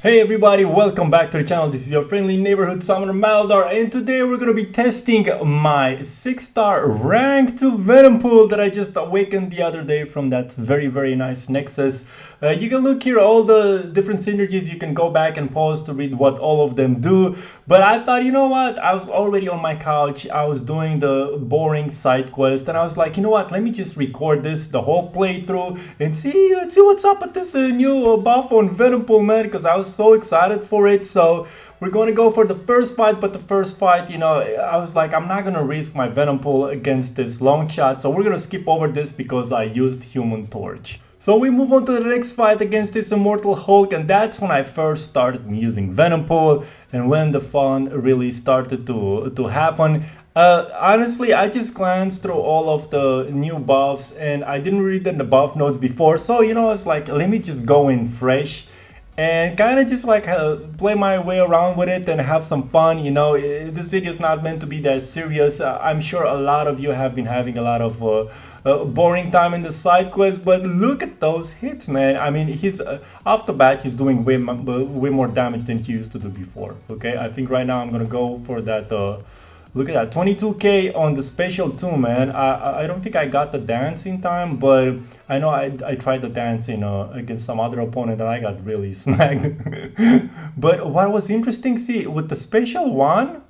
Hey everybody, welcome back to the channel. This is your friendly neighborhood summoner Maladar, and today we're gonna be testing my 6-star rank to Venompool that I just awakened the other day from that very nice Nexus. You can look here all the different synergies. You can go back and pause to read what all of them do. But I thought, you know what? I was already on my couch. I was doing the boring side quest, and I was like, you know what? Let me just record this, the whole playthrough, and see what's up with this new buff on Venompool, man. Because I was so excited for it. So we're going to go for the first fight, but the first fight, you know, I was like, I'm not going to risk my Venompool against this long shot. So we're going to skip over this because I used Human Torch. So we move on to the next fight against this Immortal Hulk, and that's when I first started using Venompool and when the fun really started to happen. Honestly, I just glanced through all of the new buffs and I didn't read the buff notes before. So, you know, it's like, let me just go in fresh and kind of just like play my way around with it and have some fun. You know, this video is not meant to be that serious. I'm sure a lot of you have been having a lot of boring time in the side quest, but look at those hits, man. I mean, he's off the bat, he's doing way more damage than he used to do before. Okay, I think right now I'm gonna go for that. Look at that, 22k on the special too, man. I don't think I got the dance in time, but I know I tried the dance in against some other opponent and I got really smacked. But what was interesting, see, with the special one,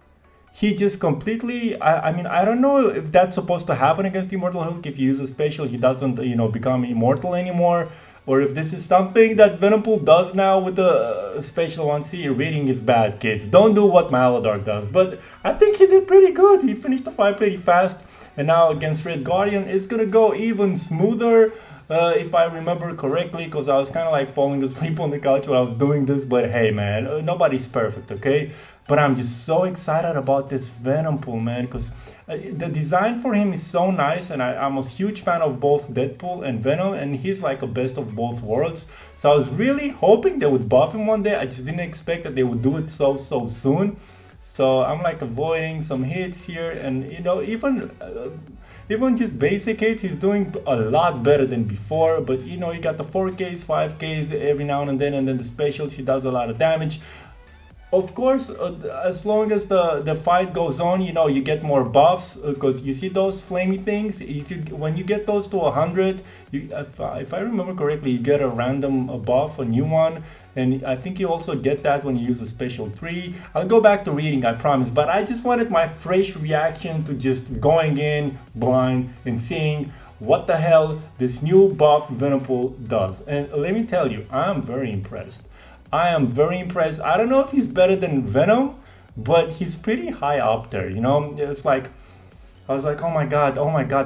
he just completely, I mean, I don't know if that's supposed to happen against Immortal Hulk. If you use a special, he doesn't, you know, become immortal anymore. Or if this is something that Venompool does now with the special one. See, reading is bad, kids. Don't do what Maladar does. But I think he did pretty good. He finished the fight pretty fast. And now against Red Guardian, it's going to go even smoother. If I remember correctly, because I was kind of like falling asleep on the couch while I was doing this. But hey, man, nobody's perfect, okay? But I'm just so excited about this Venompool, man, because the design for him is so nice, and I'm a huge fan of both Deadpool and Venom, and he's like a best of both worlds. So I was really hoping they would buff him one day. I just didn't expect that they would do it so soon. So I'm like avoiding some hits here, and you know, even just basic hits, he's doing a lot better than before. But you know, you got the 4Ks, 5Ks every now and then the specials, he does a lot of damage. Of course, as long as the fight goes on, you know, you get more buffs, because you see those flamey things. When you get those to 100, if I remember correctly, you get a random buff, a new one, and I think you also get that when you use a special 3. I'll go back to reading, I promise, but I just wanted my fresh reaction to just going in blind and seeing what the hell this new buff Venompool does. And let me tell you, I'm very impressed. I am very impressed. I don't know if he's better than Venom, but he's pretty high up there, you know? It's like, I was like, oh my god,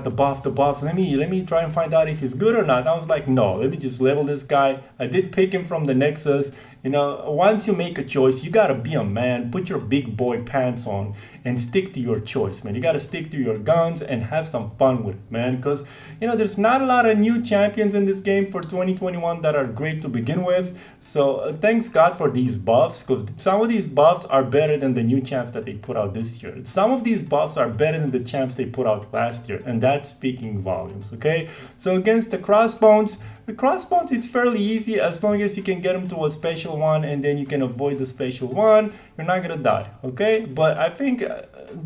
the buff. Let me try and find out if he's good or not. I was like, no, let me just level this guy. I did pick him from the Nexus. You know, once you make a choice, you gotta be a man, put your big boy pants on and stick to your choice, man. You gotta stick to your guns and have some fun with it, man. Because, you know, there's not a lot of new champions in this game for 2021 that are great to begin with. So thanks God for these buffs, because some of these buffs are better than the new champs that they put out this year. Some of these buffs are better than the champs they put out last year, and that's speaking volumes, okay? So against the Crossbones, it's fairly easy as long as you can get them to a special one and then you can avoid the special one. You're not gonna die, okay? But I think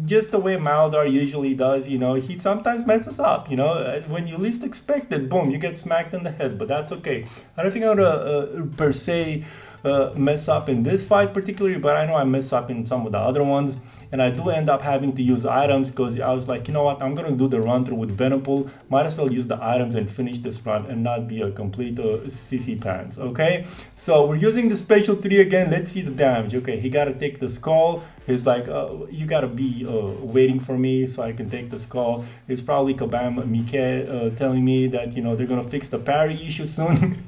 just the way Maladar usually does, you know, he sometimes messes up, you know, when you least expect it, boom, you get smacked in the head, but that's okay. I don't think I'm gonna per se mess up in this fight particularly, but I know I mess up in some of the other ones, and I do end up having to use items because I was like, you know what, I'm gonna do the run through with Venompool, might as well use the items and finish this run and not be a complete CC pants, okay? So we're using the special 3 again. Let's see the damage. Okay, he gotta take the skull. He's like, you gotta be waiting for me so I can take the skull. It's probably Kabam Mike telling me that, you know, they're gonna fix the parry issue soon.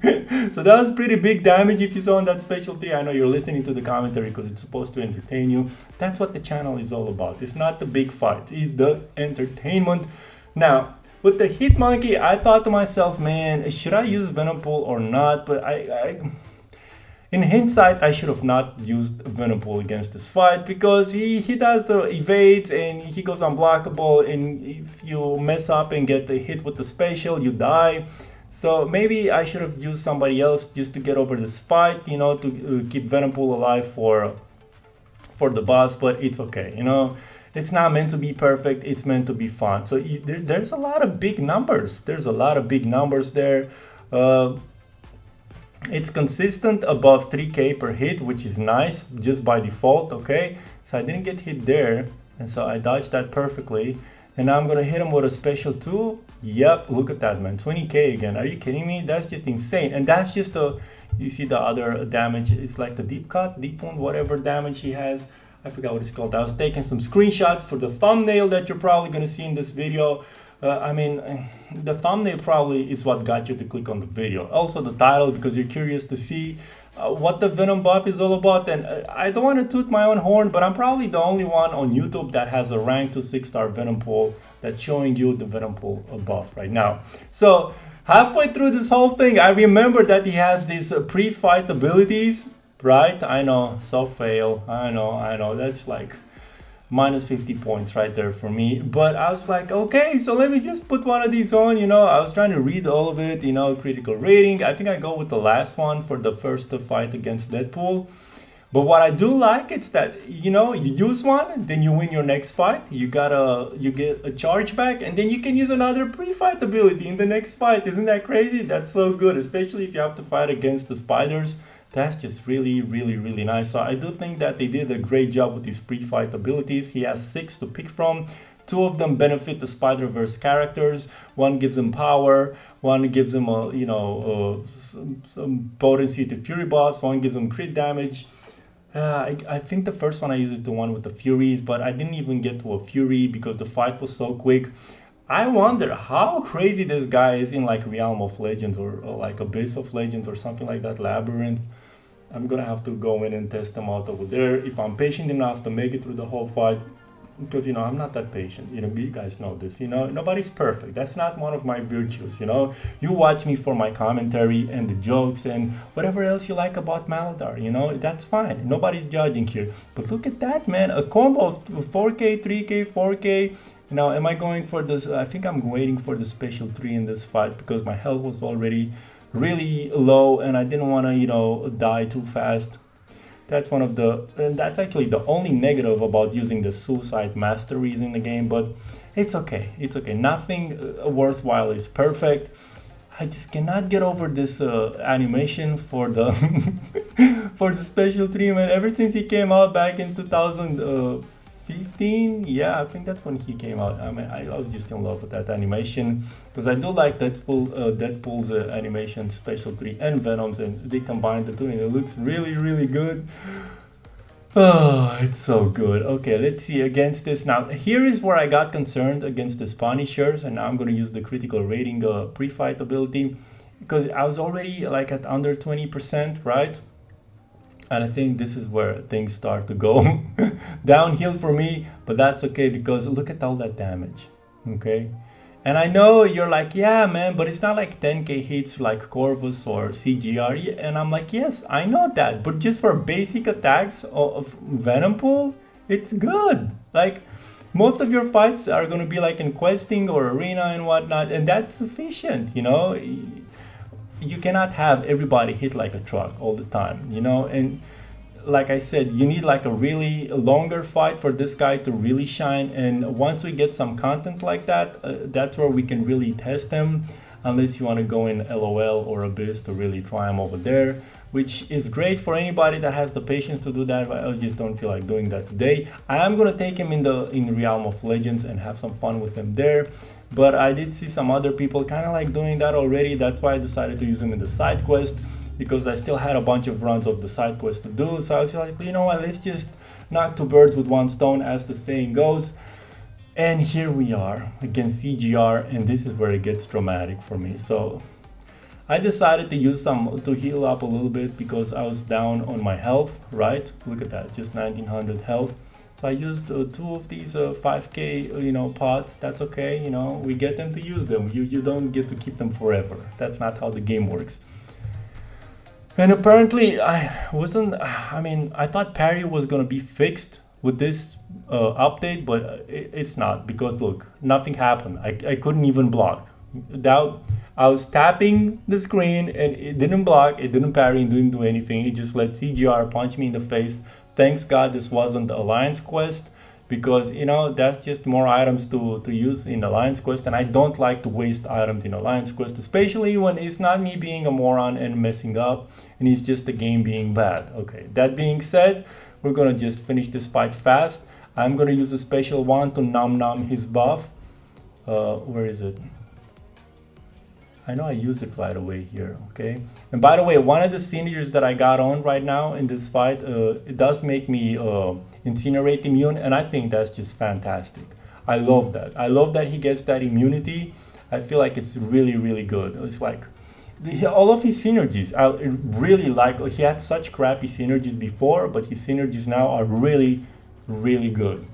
So that was pretty big damage if you saw on that special 3. I know you're listening to the commentary because it's supposed to entertain you. That's what the channel is all about. It's not the big fights, it's the entertainment. Now, with the Hit Monkey, I thought to myself, man, should I use Venompool or not? But in hindsight, I should have not used Venompool against this fight because he does the evades and he goes unblockable, and if you mess up and get hit with the special, you die. So maybe I should have used somebody else just to get over this fight, you know, to keep Venompool alive for the boss, but it's okay, you know. It's not meant to be perfect, it's meant to be fun. So there's a lot of big numbers. There's a lot of big numbers there. It's consistent above 3k per hit, which is nice just by default, okay? So I didn't get hit there, and so I dodged that perfectly. And now I'm gonna hit him with a special 2. Yep, look at that, man, 20k again. Are you kidding me? That's just insane. And that's just you see the other damage. It's like the deep cut, deep wound, whatever damage he has. I forgot what it's called. I was taking some screenshots for the thumbnail that you're probably gonna see in this video. I mean, the thumbnail probably is what got you to click on the video. Also the title, because you're curious to see what the Venom buff is all about. And I don't want to toot my own horn, but I'm probably the only one on YouTube that has a rank to 6-star Venompool that's showing you the Venompool buff right now. So halfway through this whole thing, I remember that he has these pre-fight abilities, right? I know, so fail. I know. That's like minus 50 points right there for me. But I was like, okay, so let me just put one of these on, you know. I was trying to read all of it, you know, critical rating. I think I go with the last one for the first fight against Deadpool. But what I do like is that, you know, you use one, then you win your next fight. You get a charge back, and then you can use another pre-fight ability in the next fight. Isn't that crazy? That's so good, especially if you have to fight against the spiders. That's just really, really, really nice. So I do think that they did a great job with these pre-fight abilities. He has 6 to pick from. 2 of them benefit the Spider-Verse characters. One gives him power. One gives him some potency to Fury buffs. One gives him crit damage. I think the first one I used it the one with the Furies, but I didn't even get to a Fury because the fight was so quick. I wonder how crazy this guy is in like Realm of Legends or like Abyss of Legends or something like that, Labyrinth. I'm gonna have to go in and test them out over there if I'm patient enough to make it through the whole fight, because, you know, I'm not that patient. You know, you guys know this, you know, nobody's perfect. That's not one of my virtues, you know. You watch me for my commentary and the jokes and whatever else you like about Maladar, you know, that's fine. Nobody's judging here. But look at that, man, a combo of 4k, 3k, 4k. Now, am I going for this? I think I'm waiting for the special 3 in this fight because my health was already really low and I didn't want to, you know, die too fast. That's one of the, and that's actually the only negative about using the suicide masteries in the game, but it's okay. It's okay. Nothing worthwhile is perfect. I just cannot get over this animation for the for the special 3, man. Ever since he came out back in 2015, yeah, I think that's when he came out. I mean, I was just in love with that animation because I do like Deadpool's animation, special 3 and Venom's, and they combined the two and it looks really, really good. Oh, it's so good. Okay, let's see against this. Now, here is where I got concerned against the Punishers, and now I'm going to use the critical rating pre-fight ability because I was already like at under 20%, right? And I think this is where things start to go downhill for me, but that's okay because look at all that damage, okay? And I know you're like, yeah, man, but it's not like 10k hits like Corvus or CGR. And I'm like, yes, I know that, but just for basic attacks of Venompool, it's good. Like, most of your fights are going to be like in questing or arena and whatnot, and that's sufficient, you know? You cannot have everybody hit like a truck all the time, you know? And like I said, you need like a really longer fight for this guy to really shine. And once we get some content like that, that's where we can really test him, unless you want to go in LOL or Abyss to really try him over there, which is great for anybody that has the patience to do that, but I just don't feel like doing that today. I am going to take him in Realm of Legends and have some fun with him there. But I did see some other people kind of like doing that already. That's why I decided to use them in the side quest, because I still had a bunch of runs of the side quest to do. So I was like, you know what, let's just knock 2 birds with 1 stone, as the saying goes. And here we are against CGR, and this is where it gets dramatic for me. So I decided to use some to heal up a little bit because I was down on my health, right? Look at that, just 1900 health. So I used 2 of these 5k, you know, pots. That's okay, you know, we get them to use them. You don't get to keep them forever. That's not how the game works. And apparently I thought parry was gonna be fixed with this update, but it's not, because look, nothing happened. I couldn't even block. I was tapping the screen and it didn't block, it didn't parry, it didn't do anything. It just let CGR punch me in the face. Thanks God this wasn't the Alliance Quest, because you know that's just more items to use in Alliance Quest, and I don't like to waste items in Alliance Quest, especially when it's not me being a moron and messing up, and it's just the game being bad. Okay, that being said, we're gonna just finish this fight fast. I'm gonna use a special one to numb his buff. Where is it? I know I use it right away here, okay? And by the way, one of the synergies that I got on right now in this fight, it does make me incinerate immune, and I think that's just fantastic. I love that. I love that he gets that immunity. I feel like it's really, really good. It's like, all of his synergies, I really like, he had such crappy synergies before, but his synergies now are really, really good.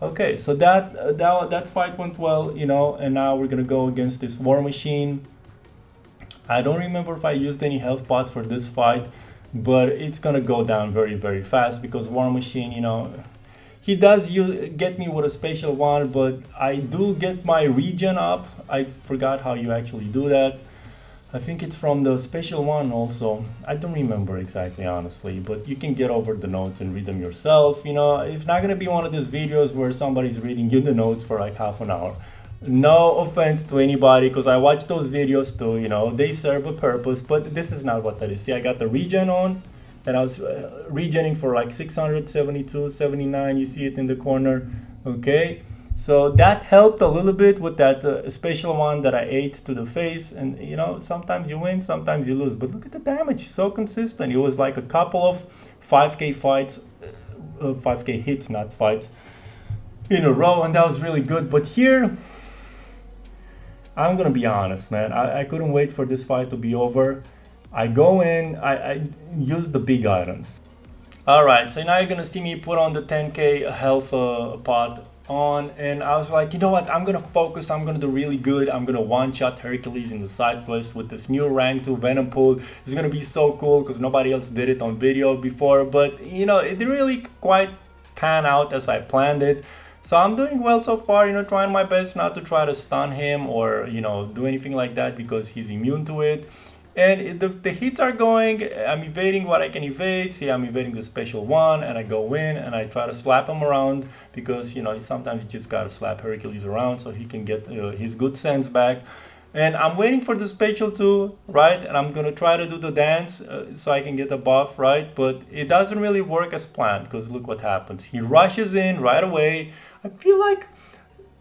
Okay, so that fight went well, you know, and now we're gonna go against this War Machine. I don't remember if I used any health pots for this fight, but it's gonna go down very, very fast because War Machine, you know, he does get me with a special one, but I do get my regen up. I forgot how you actually do that. I think it's from the special one also. I don't remember exactly, honestly, but you can get over the notes and read them yourself. You know, it's not gonna be one of those videos where somebody's reading you the notes for like half an hour. No offense to anybody, because I watch those videos too, you know, they serve a purpose, but this is not what that is. See, I got the regen on, and I was regening for like 672, 79, you see it in the corner, okay? So that helped a little bit with that special one that I ate to the face, and you know, sometimes you win, sometimes you lose, but look at the damage, so consistent. It was like a couple of 5k fights, 5k hits, not fights, in a row, and that was really good. But here, I'm gonna be honest, man. I couldn't wait for this fight to be over. I go in, I use the big items. Alright, so now you're gonna see me put on the 10k health pot on, and I was like, you know what, I'm gonna focus, I'm gonna do really good. I'm gonna one-shot Hercules in the side quest with this new rank 2 Venompool. It's gonna be so cool because nobody else did it on video before, but you know, it didn't really quite pan out as I planned it. So I'm doing well so far, you know, trying my best not to try to stun him or, you know, do anything like that because he's immune to it. And the hits are going, I'm evading what I can evade. See, I'm evading the special one, and I go in and I try to slap him around because, you know, sometimes you just gotta slap Hercules around so he can get his good sense back. And I'm waiting for the special 2, right? And I'm gonna try to do the dance so I can get the buff, right? But it doesn't really work as planned because look what happens. He rushes in right away. I feel like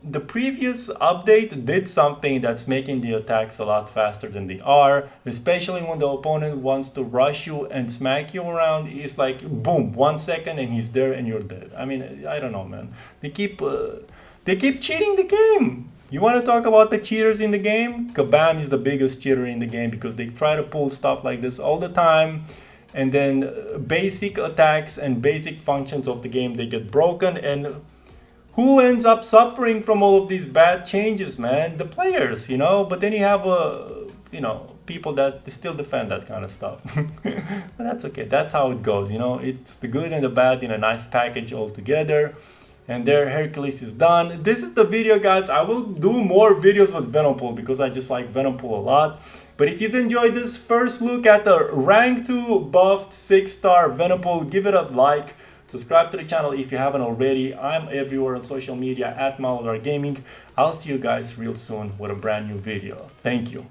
the previous update did something that's making the attacks a lot faster than they are, especially when the opponent wants to rush you and smack you around. It's like boom, 1 second and he's there and you're dead. I mean, I don't know, man. They keep cheating the game. You want to talk about the cheaters in the game? Kabam is the biggest cheater in the game because they try to pull stuff like this all the time, and then basic attacks and basic functions of the game, they get broken, and who ends up suffering from all of these bad changes, man? The players, you know. But then you have you know, people that still defend that kind of stuff. But that's okay. That's how it goes, you know. It's the good and the bad in a nice package all together. And there, Hercules is done. This is the video, guys. I will do more videos with Venompool because I just like Venompool a lot. But if you've enjoyed this first look at the rank 2 buffed 6-star Venompool, give it a like. Subscribe to the channel if you haven't already. I'm everywhere on social media at Maladar Gaming. I'll see you guys real soon with a brand new video. Thank you.